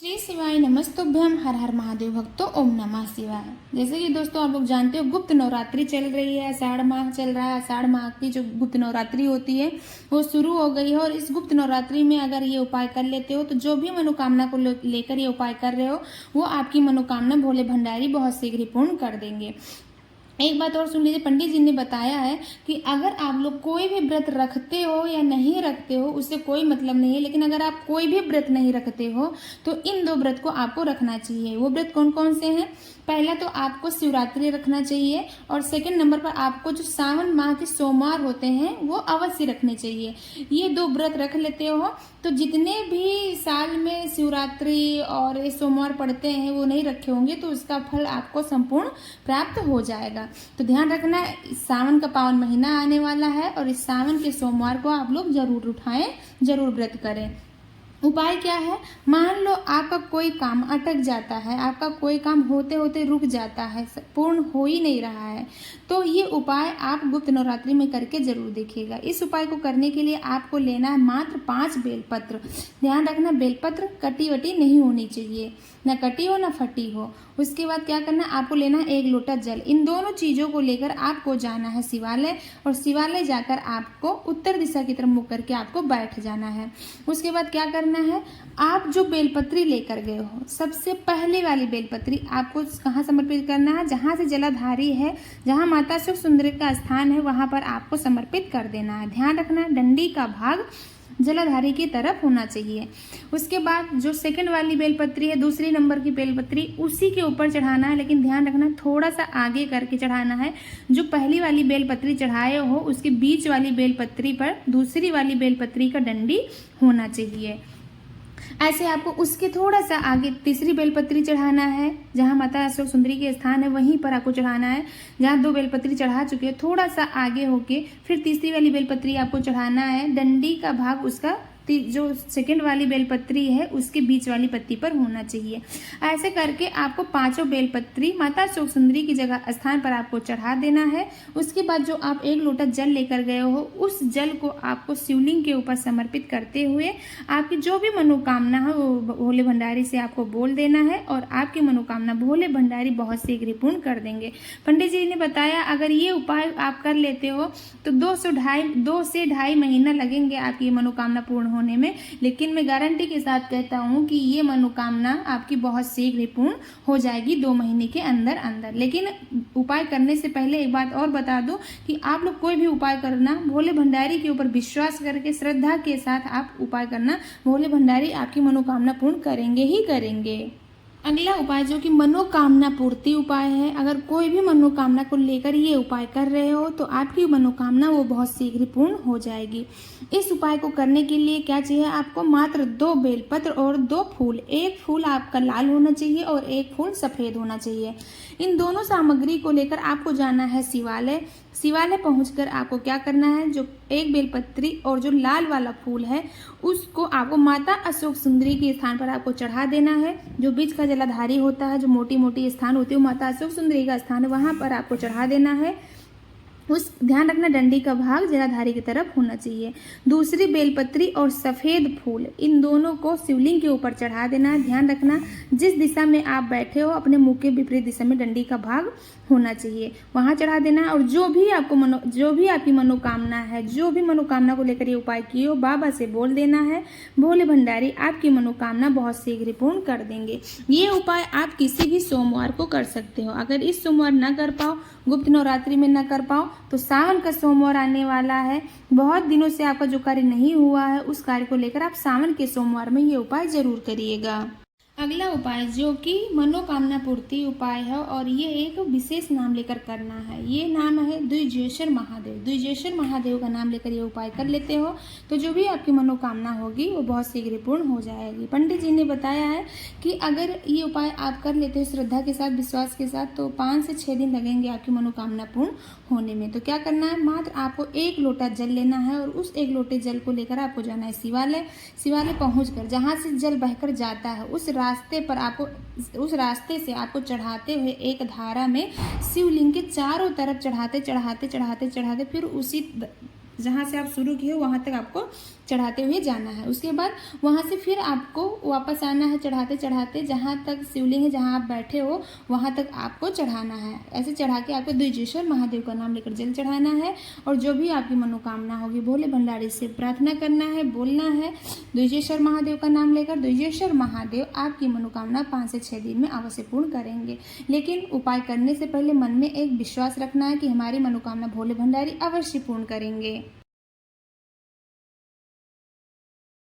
श्री शिवाय नमस्तुभ्यम। हर हर महादेव भक्तों, ओम नमः शिवाय। जैसे कि दोस्तों आप लोग जानते हो, गुप्त नवरात्रि चल रही है, आषाढ़ माह चल रहा है। आषाढ़ माह की जो गुप्त नवरात्रि होती है वो शुरू हो गई है। और इस गुप्त नवरात्रि में अगर ये उपाय कर लेते हो तो जो भी मनोकामना को लेकर ये उपाय कर रहे हो वो आपकी मनोकामना भोले भंडारी बहुत शीघ्र ही पूर्ण कर देंगे। एक बात और सुन लीजिए, पंडित जी ने बताया है कि अगर आप लोग कोई भी व्रत रखते हो या नहीं रखते हो उससे कोई मतलब नहीं है, लेकिन अगर आप कोई भी व्रत नहीं रखते हो तो इन दो व्रत को आपको रखना चाहिए। वो व्रत कौन कौन से हैं? पहला तो आपको शिवरात्रि रखना चाहिए, और सेकंड नंबर पर आपको जो सावन माह के सोमवार होते हैं वो अवश्य रखने चाहिए। ये दो व्रत रख लेते हो तो जितने भी साल में शिवरात्रि और ये सोमवार पड़ते हैं वो नहीं रखे होंगे तो उसका फल आपको संपूर्ण प्राप्त हो जाएगा। तो ध्यान रखना, सावन का पावन महीना आने वाला है और इस सावन के सोमवार को आप लोग जरूर उठाएं, जरूर व्रत करें। उपाय क्या है? मान लो आपका कोई काम अटक जाता है, आपका कोई काम होते होते रुक जाता है, पूर्ण हो ही नहीं रहा है, तो ये उपाय आप गुप्त नवरात्रि में करके जरूर देखिएगा। इस उपाय को करने के लिए आपको लेना है मात्र 5 बेलपत्र। ध्यान रखना, बेलपत्र कटी वटी नहीं होनी चाहिए, ना कटी हो ना फटी हो। उसके बाद क्या करना है, आपको लेना है 1 लोटा जल। इन दोनों चीज़ों को लेकर आपको जाना है शिवालय, और शिवालय जाकर आपको उत्तर दिशा की तरफ मुख करके आपको बैठ जाना है। उसके बाद क्या करना है, आप जो बेलपत्री लेकर गए हो सबसे पहले वाली बेलपत्री आपको कहाँ समर्पित करना है? जहाँ से जलाधारी है, जहाँ माता सुख सुंदरी का स्थान है, वहाँ पर आपको समर्पित कर देना है। ध्यान रखना, डंडी का भाग जलाधारी की तरफ होना चाहिए। उसके बाद जो सेकंड वाली बेलपत्री है, दूसरी नंबर की बेलपत्री, उसी के ऊपर चढ़ाना है, लेकिन ध्यान रखना थोड़ा सा आगे करके चढ़ाना है। जो पहली वाली बेलपत्री चढ़ाए हो उसके बीच वाली बेलपत्री पर दूसरी वाली बेलपत्री का डंडी होना चाहिए। ऐसे आपको उसके थोड़ा सा आगे तीसरी बेलपत्री चढ़ाना है, जहाँ माता अशोक सुंदरी के स्थान है वहीं पर आपको चढ़ाना है। जहाँ 2 बेलपत्री चढ़ा चुके हैं थोड़ा सा आगे होके फिर तीसरी वाली बेलपत्री आपको चढ़ाना है। डंडी का भाग उसका जो सेकंड वाली बेलपत्री है उसके बीच वाली पत्ती पर होना चाहिए। ऐसे करके आपको 5 बेलपत्री माता अशोक सुंदरी की जगह स्थान पर आपको चढ़ा देना है। उसके बाद जो आप 1 लोटा जल लेकर गए हो उस जल को आपको शिवलिंग के ऊपर समर्पित करते हुए आपकी जो भी मनोकामना है वो भोले भंडारी से आपको बोल देना है, और आपकी मनोकामना भोले भंडारी बहुत शीघ्र पूर्ण कर देंगे। पंडित जी ने बताया अगर ये उपाय आप कर लेते हो तो 2 से 2.5 महीना लगेंगे आपकी मनोकामना पूर्ण होने में, लेकिन मैं गारंटी के साथ कहता हूँ कि ये मनोकामना आपकी बहुत शीघ्र पूर्ण हो जाएगी 2 महीने के अंदर अंदर। लेकिन उपाय करने से पहले एक बात और बता दूं कि आप लोग कोई भी उपाय करना भोले भंडारी के ऊपर विश्वास करके श्रद्धा के साथ आप उपाय करना, भोले भंडारी आपकी मनोकामना पूर्ण करेंगे ही करेंगे। अगला उपाय जो कि मनोकामना पूर्ति उपाय है, अगर कोई भी मनोकामना को लेकर ये उपाय कर रहे हो तो आपकी मनोकामना वो बहुत शीघ्र पूर्ण हो जाएगी। इस उपाय को करने के लिए क्या चाहिए आपको? मात्र 2 बेलपत्र और 2 फूल। एक फूल आपका लाल होना चाहिए और एक फूल सफेद होना चाहिए। इन दोनों सामग्री को लेकर आपको जाना है शिवालय। शिवालय पहुंचकर आपको क्या करना है, जो 1 बेलपत्री और जो लाल वाला फूल है उसको आपको माता अशोक सुंदरी के स्थान पर आपको चढ़ा देना है। जो बीच का जलाधारी होता है, जो मोटी मोटी स्थान होती है, माता अशोक सुंदरी का स्थान है, वहां पर आपको चढ़ा देना है। उस ध्यान रखना डंडी का भाग जलाधारी की तरफ होना चाहिए। दूसरी बेलपत्री और सफ़ेद फूल, इन दोनों को शिवलिंग के ऊपर चढ़ा देना है। ध्यान रखना जिस दिशा में आप बैठे हो अपने मुख के विपरीत दिशा में डंडी का भाग होना चाहिए, वहां चढ़ा देना है। और जो भी आपकी मनोकामना है, जो भी मनोकामना को लेकर ये उपाय किए हो, बाबा से बोल देना है, भोले भंडारी आपकी मनोकामना बहुत शीघ्र पूर्ण कर देंगे। ये उपाय आप किसी भी सोमवार को कर सकते हो। अगर इस सोमवार न कर पाओ, गुप्त नवरात्रि में न कर पाओ, तो सावन का सोमवार आने वाला है, बहुत दिनों से आपका जो कार्य नहीं हुआ है उस कार्य को लेकर आप सावन के सोमवार में ये उपाय जरूर करिएगा। अगला उपाय जो कि मनोकामना पूर्ति उपाय है, और ये एक विशेष नाम लेकर करना है। ये नाम है द्विजेश्वर महादेव। द्विजेश्वर महादेव का नाम लेकर ये उपाय कर लेते हो तो जो भी आपकी मनोकामना होगी वो बहुत शीघ्र पूर्ण हो जाएगी। पंडित जी ने बताया है कि अगर ये उपाय आप कर लेते हो श्रद्धा के साथ, विश्वास के साथ, तो 5 से 6 दिन लगेंगे आपकी मनोकामना पूर्ण होने में। तो क्या करना है, मात्र आपको 1 लोटा जल लेना है, और उस 1 लोटे जल को लेकर आपको जाना है शिवालय। शिवालय पहुंचकर जहाँ से जल बहकर जाता है उस रास्ते से आपको चढ़ाते हुए एक धारा में शिवलिंग के चारों तरफ चढ़ाते फिर उसी जहाँ से आप शुरू किए हो वहाँ तक आपको चढ़ाते हुए जाना है। उसके बाद वहाँ से फिर आपको वापस आना है चढ़ाते चढ़ाते, जहाँ तक शिवलिंग है जहाँ आप बैठे हो वहाँ तक आपको चढ़ाना है। ऐसे चढ़ा के आपको द्विजेश्वर महादेव का नाम लेकर जल चढ़ाना है और जो भी आपकी मनोकामना होगी भोले भंडारी से प्रार्थना करना है, बोलना है द्विजेश्वर महादेव का नाम लेकर। द्विजेश्वर महादेव आपकी मनोकामना 5 से 6 दिन में अवश्य पूर्ण करेंगे। लेकिन उपाय करने से पहले मन में एक विश्वास रखना है कि हमारी मनोकामना भोले भंडारी अवश्य पूर्ण करेंगे।